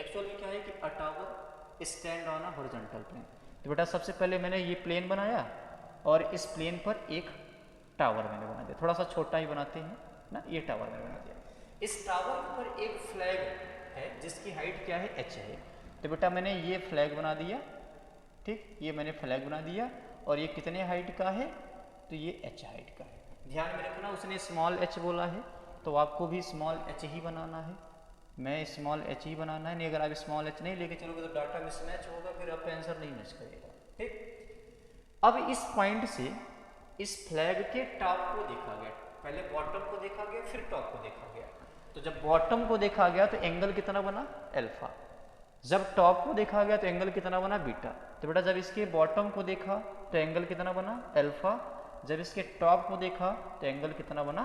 एक्चुअल में क्या है कि a tower stand on a horizontal plane. तो बेटा सबसे पहले मैंने ये प्लेन बनाया और इस प्लेन पर एक टावर मैंने बना दिया, थोड़ा सा छोटा ही बनाते हैं ना, ये टावर मैंने बना दिया। इस टावर पर एक फ्लैग है जिसकी हाइट क्या है, h है। तो बेटा मैंने ये फ्लैग बना दिया। ठीक, ये मैंने फ्लैग बना दिया और ये कितने हाइट का है, तो ये h हाइट का है। ध्यान में रखना, उसने स्मॉल h बोला है तो आपको भी स्मॉल h ही बनाना है। मैं स्मॉल एच ही बनाना है, नहीं अगर आप स्मॉल एच नहीं लेके चलोगे तो डाटा मिसमैच होगा, फिर आपका आंसर नहीं मैच करेगा। ठीक, अब इस पॉइंट से इस फ्लैग के टॉप को देखा गया, पहले बॉटम को देखा गया फिर टॉप को देखा गया। तो जब बॉटम को देखा गया तो एंगल कितना बना अल्फा, जब टॉप को देखा गया तो एंगल कितना बना बीटा। तो बेटा जब इसके बॉटम को देखा तो एंगल कितना बना अल्फा, जब इसके टॉप को देखा तो एंगल कितना बना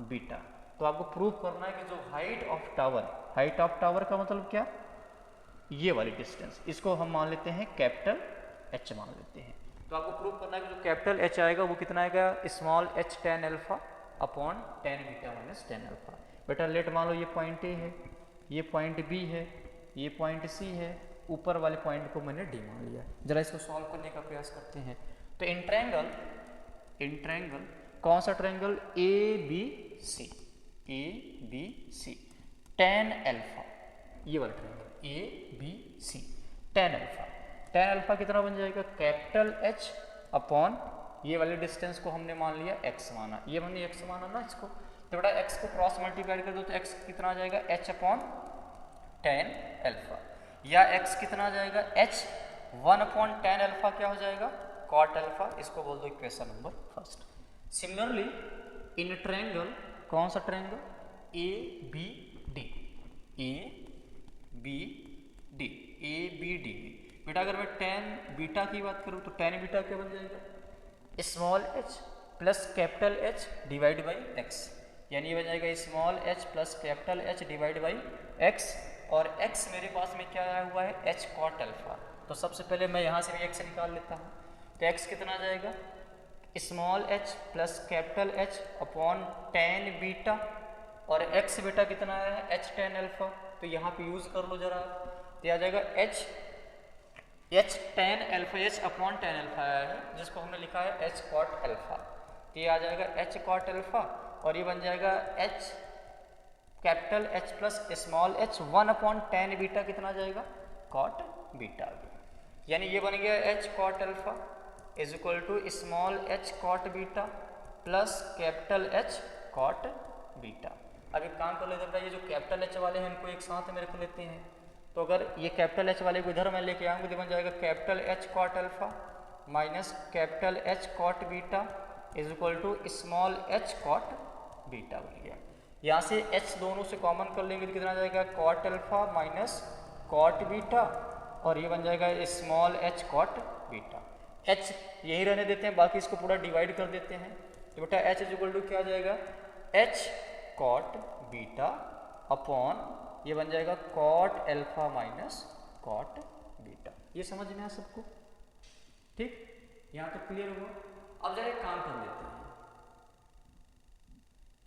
बीटा। तो आपको प्रूव करना है कि जो हाइट ऑफ टावर का मतलब क्या, ये वाली डिस्टेंस, इसको हम मान लेते हैं कैपिटल एच मान लेते हैं। तो आपको प्रूव करना है कि जो कैपिटल एच आएगा वो कितना आएगा, small H tan alpha upon tan beta minus tan alpha. बेटा लेट मान लो ये पॉइंट ए है, ये पॉइंट बी है, ये पॉइंट सी है, ऊपर वाले पॉइंट को मैंने डी मान लिया। जरा इसको सॉल्व करने का प्रयास करते हैं। तो इन ट्रायंगल कौन सा triangle, A B C tan alpha, ये वाला triangle A B C tan alpha कितना बन जाएगा कैपिटल एच अपॉन ये वाले डिस्टेंस को हमने मान लिया x माना, ये हमने x माना ना इसको। तो बेटा x को क्रॉस मल्टीप्लाई कर दो तो x कितना आ जाएगा h अपॉन टेन अल्फा, या x कितना आ जाएगा h 1 अपॉन टेन अल्फा क्या हो जाएगा कॉट अल्फा, इसको बोल दो equation number first. Similarly in triangle कौन सा ट्रायंगल ए बी डी, बेटा अगर मैं टेन बीटा की बात करूँ तो टेन बीटा क्या बन जाएगा small h plus capital H divide by x, यानी ये बन जाएगा small h plus capital H divide by x, और x मेरे पास में क्या आया हुआ है h कॉट अल्फा। तो सबसे पहले मैं यहाँ से भी x निकाल लेता हूँ, तो x कितना आ जाएगा small h plus capital H upon tan beta, और x बेटा कितना आया है h टेन अल्फा। तो यहाँ पे यूज कर लो जरा, तो आ जाएगा h tan alpha, h upon tan alpha आया है जिसको हमने लिखा है h कॉट अल्फा। तो ये आ जाएगा h कॉट अल्फा, और ये बन जाएगा h capital H plus small h 1 upon tan beta कितना आ जाएगा कॉट बीटा, यानी ये बन गया h cot alpha is equal to small h cot beta plus capital H cot beta. अब एक काम कर लेते हैं, ये जो कैपिटल H वाले हैं इनको एक साथ में रख लेते हैं। तो अगर ये कैपिटल H वाले को इधर मैं लेके आऊँगा तो बन जाएगा capital H cot alpha minus capital H cot beta is equal to small h cot beta बन गया। यहाँ से h दोनों से कॉमन कर लेंगे तो कितना जाएगा cot alpha minus cot beta, और ये बन जाएगा small h cot beta. h यही रहने देते हैं, बाकी इसको पूरा डिवाइड कर देते हैं। तो बेटा h इज इक्वल टू क्या आ जाएगा h कॉट बीटा अपॉन ये बन जाएगा cot alpha minus cot beta. ये समझ में आया सबको, ठीक, यहाँ तक क्लियर हुआ। अब जरा एक काम कर लेते हैं,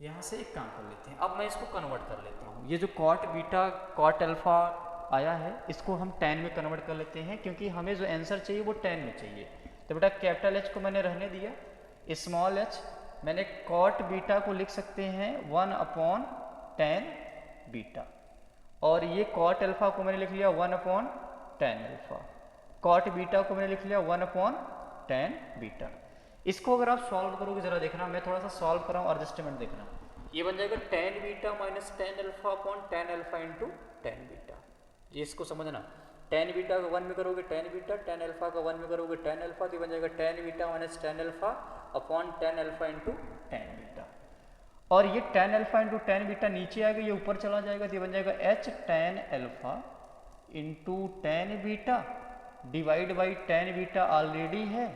यहाँ से एक काम कर लेते हैं, अब मैं इसको कन्वर्ट कर लेता हूँ। ये जो कॉट बीटा कॉट अल्फा आया है इसको हम टेन में कन्वर्ट कर लेते हैं, क्योंकि हमें जो आंसर चाहिए वो टेन में चाहिए। तो बेटा कैपिटल H को मैंने रहने दिया, स्मॉल h मैंने कॉट बीटा को लिख सकते हैं 1 अपॉन टेन बीटा, और ये कॉट अल्फा को मैंने लिख लिया 1 upon tan alpha, cot beta को मैंने लिख लिया 1 अपॉन टेन बीटा। इसको अगर आप सॉल्व करोगे जरा देखना, मैं थोड़ा सा सॉल्व कर रहा हूँ, एडजस्टमेंट देखना। ये बन जाएगा tan beta minus tan alpha upon tan alpha into tan beta. ये इसको समझना, टेन बीटा का 1 में करोगे टेन बीटा, टेन अल्फा का 1 में करोगे टेन अल्फा, तो बन जाएगा tan beta minus tan alpha upon tan alpha into tan beta. और ये tan alpha into tan beta नीचे आएगा, ये ऊपर चला जाएगा, तो ये बन जाएगा h tan alpha into tan beta divide by tan beta already है,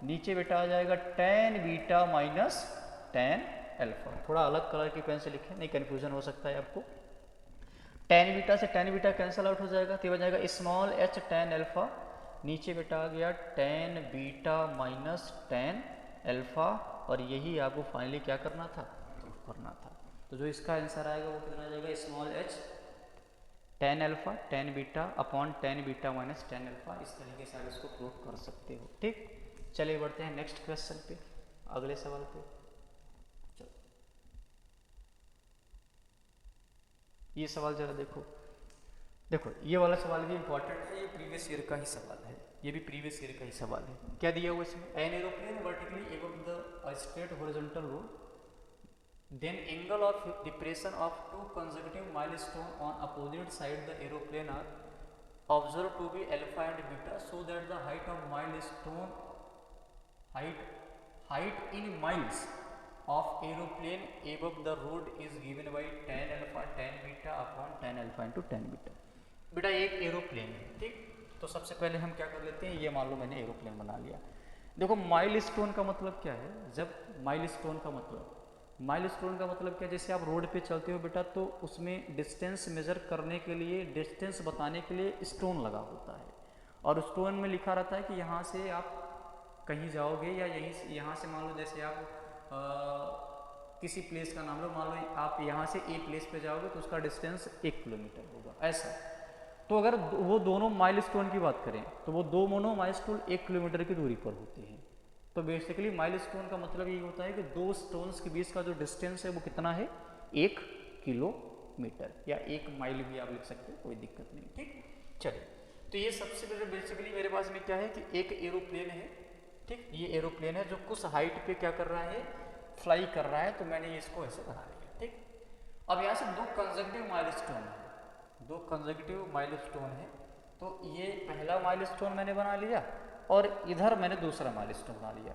नीचे बेटा आ जाएगा tan beta minus tan alpha. थोड़ा अलग कलर की पेन से लिखें, नहीं कन्फ्यूजन हो सकता है आपको। टेन बीटा से टेन बीटा कैंसिल आउट हो जाएगा, तो ये बन जाएगा स्मॉल h टेन अल्फा, नीचे बेटा आ गया tan beta minus tan alpha, और यही आपको फाइनली क्या करना था करना था। तो जो इसका आंसर आएगा वो कितना आ जाएगा small h tan alpha tan beta upon tan beta minus tan alpha. इस तरीके से आप इसको प्रूव कर सकते हो, ठीक। चलिए बढ़ते हैं नेक्स्ट क्वेश्चन पे, अगले सवाल पे। चलो ये सवाल जरा देखो, ये वाला सवाल भी इंपॉर्टेंट है, ये प्रीवियस ईयर का ही सवाल है, ये भी प्रीवियस ईयर का ही सवाल है। क्या दिया हुआ इसमें, an aeroplane vertically above the straight horizontal road Then angle of depression of two consecutive milestone on opposite side the aeroplane are observed to be alpha and beta, so that the height of milestone height in miles of aeroplane above the road is given by tan alpha tan beta upon tan alpha into tan beta. बेटा एक aeroplane है, ठीक। तो सबसे पहले हम क्या कर लेते हैं, ये मान लो मैंने एरोप्लेन बना लिया। देखो माइलस्टोन का मतलब क्या है, जब माइलस्टोन का मतलब क्या, जैसे आप रोड पे चलते हो बेटा तो उसमें डिस्टेंस मेजर करने के लिए, डिस्टेंस बताने के लिए स्टोन लगा होता है, और स्टोन में लिखा रहता है कि यहाँ से आप कहीं जाओगे या यहाँ से मान लो जैसे आप किसी प्लेस का नाम लो, मान लो आप यहाँ से ए प्लेस पे जाओगे तो उसका डिस्टेंस 1 किलोमीटर होगा, ऐसा। तो अगर वो दोनों माइलस्टोन की बात करें तो वो दोनों माइलस्टोन 1 किलोमीटर की दूरी पर होते हैं। तो बेसिकली माइलस्टोन का मतलब ये होता है कि दो स्टोन्स के बीच का जो डिस्टेंस है वो कितना है, 1 किलोमीटर या 1 माइल भी आप लिख सकते हो, कोई दिक्कत नहीं, ठीक। चलिए, तो ये सबसे पहले बेसिकली मेरे पास में क्या है कि एक एरोप्लेन है, ठीक। ये एरोप्लेन है जो कुछ हाइट पे क्या कर रहा है, फ्लाई कर रहा है, तो मैंने इसको ऐसे बना लिया, ठीक। अब यहाँ से दो कंसेक्यूटिव माइलस्टोन है, तो ये पहला माइलस्टोन मैंने बना लिया और इधर मैंने दूसरा माइलस्टोन बना लिया।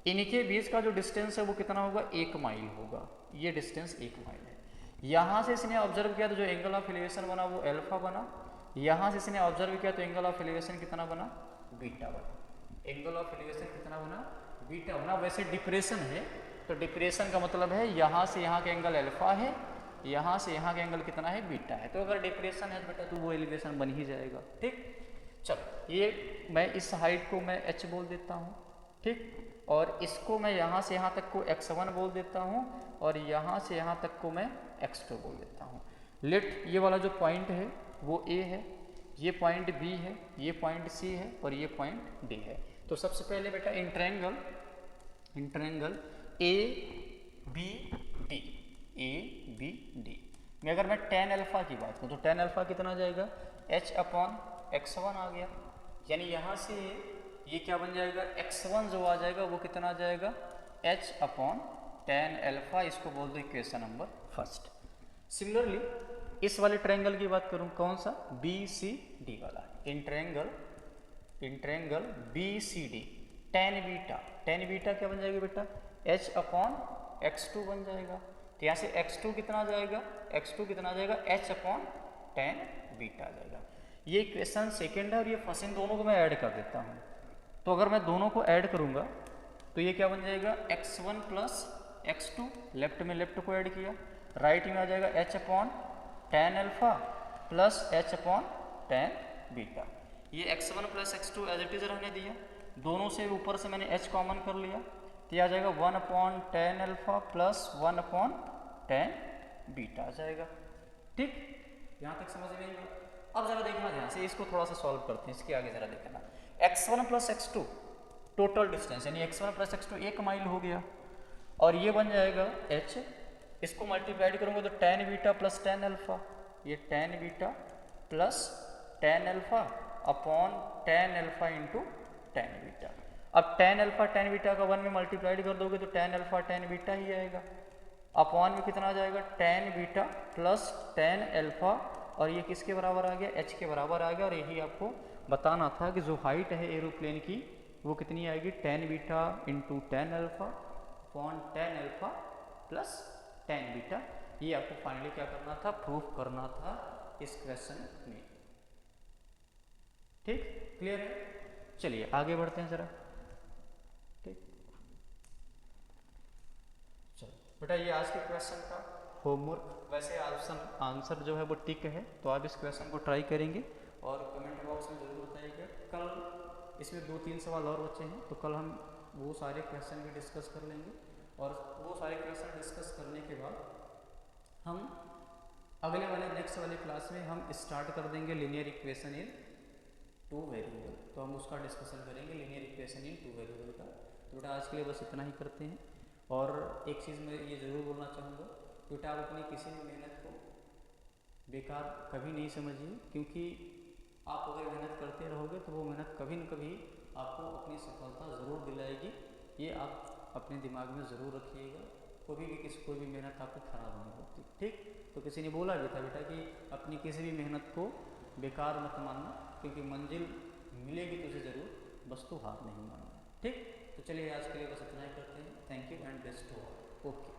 इनके बीच का जो डिस्टेंस है वो कितना होगा, 1 माइल होगा, ये डिस्टेंस 1 माइल है। यहाँ से इसने ऑब्जर्व किया तो जो एंगल ऑफ एलिवेशन बना वो अल्फा बना, यहाँ से इसने ऑब्जर्व किया तो एंगल ऑफ एलिवेशन कितना बना, बीटा बना। एंगल ऑफ एलिवेशन कितना बना, बीटा बना। वैसे डिप्रेशन है तो डिप्रेशन का मतलब है यहाँ से यहाँ का एंगल अल्फा है, यहाँ से यहाँ का एंगल कितना है, बीटा है। तो अगर डिप्रेशन है बेटा तो वो एलिवेशन बन ही जाएगा, ठीक। चलो, ये मैं इस हाइट को मैं h बोल देता हूँ, ठीक। और इसको मैं यहाँ से यहाँ तक को x1 बोल देता हूँ और यहाँ से यहाँ तक को मैं x2 बोल देता हूँ। लेट ये वाला जो पॉइंट है वो A है, ये पॉइंट B है, ये पॉइंट C है और ये पॉइंट D है। तो सबसे पहले बेटा इन ट्रायंगल ABD में अगर मैं tan अल्फा की बात करूँ तो tan अल्फा कितना जाएगा, h अपॉन x1 आ गया, यानी यहाँ से ये क्या बन जाएगा, x1 जो आ जाएगा वो कितना आ जाएगा, h अपॉन tan अल्फा, इसको बोल दो इक्वेशन नंबर फर्स्ट। सिमिलरली इस वाले ट्रायंगल की बात करूँ, कौन सा, BCD वाला, in triangle BCD tan beta क्या बन जाएगा बेटा, h अपॉन x2 बन जाएगा। तो यहाँ से x2 कितना जाएगा, h अपॉन tan बीटा आ जाएगा। ये इक्वेशन सेकेंड है और ये फर्स्ट, इन दोनों को मैं ऐड कर देता हूँ। तो अगर मैं दोनों को ऐड करूँगा तो ये क्या बन जाएगा, x1 प्लस x2, लेफ्ट में लेफ्ट को ऐड किया, राइट में आ जाएगा h upon tan alpha plus h upon tan beta. ये x1 plus x2 as it is रहने दिया, दोनों से ऊपर से मैंने h कॉमन कर लिया, तो यह आ जाएगा 1 upon tan alpha plus 1 upon tan beta आ जाएगा, ठीक। यहाँ तक समझ में आएगा। अब जरा देखना ध्यान से, इसको थोड़ा सा सॉल्व करते हैं, इसके आगे जरा देखना। x1 plus x2 total distance, यानी x1 प्लस x2 1 माइल हो गया और ये बन जाएगा h, इसको मल्टीप्लाइड करूँगा तो tan beta plus tan alpha, ये tan beta plus tan alpha upon tan alpha into tan beta. अब tan अल्फा tan बीटा का 1 में मल्टीप्लाइड कर दोगे तो tan अल्फा tan बीटा ही आएगा, अपॉन में कितना आ जाएगा, tan beta plus tan alpha, और ये किसके बराबर आ गया, h के बराबर आ गया। और यही आपको बताना था कि जो हाइट है एरोप्लेन की वो कितनी आएगी, tan beta into tan alpha upon tan alpha plus tan beta. ये आपको फाइनली क्या करना था, प्रूफ करना था इस क्वेश्चन में, ठीक, क्लियर है। चलिए आगे बढ़ते हैं जरा, ठीक। चलो बेटा, ये आज के क्वेश्चन का होमवर्क। वैसे आंसर जो है वो टिक है, तो आप इस क्वेश्चन को ट्राई करेंगे और कमेंट बॉक्स में जरूर बताइएगा। कल इसमें 2-3 सवाल और बचे हैं, तो कल हम वो सारे क्वेश्चन भी डिस्कस कर लेंगे और वो सारे क्वेश्चन डिस्कस करने के बाद हम अगले वाले नेक्स्ट वाले क्लास में हम स्टार्ट कर देंगे लीनियर इक्वेशन इन 2 वेरिएबल। तो हम उसका डिस्कशन करेंगे, लीनियर इक्वेशन इन 2 वेरिएबल का। तो बेटा आज के लिए बस इतना ही करते हैं। और एक चीज़ मैं ये ज़रूर बोलना चाहूँगा, बेटा आप अपनी किसी भी मेहनत को बेकार कभी नहीं समझिए, क्योंकि आप अगर मेहनत करते रहोगे तो वो मेहनत कभी न कभी आपको अपनी सफलता ज़रूर दिलाएगी। ये आप अपने दिमाग में ज़रूर रखिएगा कोई भी मेहनत आपको खराब नहीं होती। ठीक, तो किसी ने बोला भी था बेटा कि अपनी किसी भी मेहनत को बेकार मत मानना, क्योंकि मंजिल मिलेगी तुझे ज़रूर, बस तो हार नहीं मानना। ठीक, तो चलिए आज के लिए बस इतना ही करते हैं। Thank you and best to all. Okay.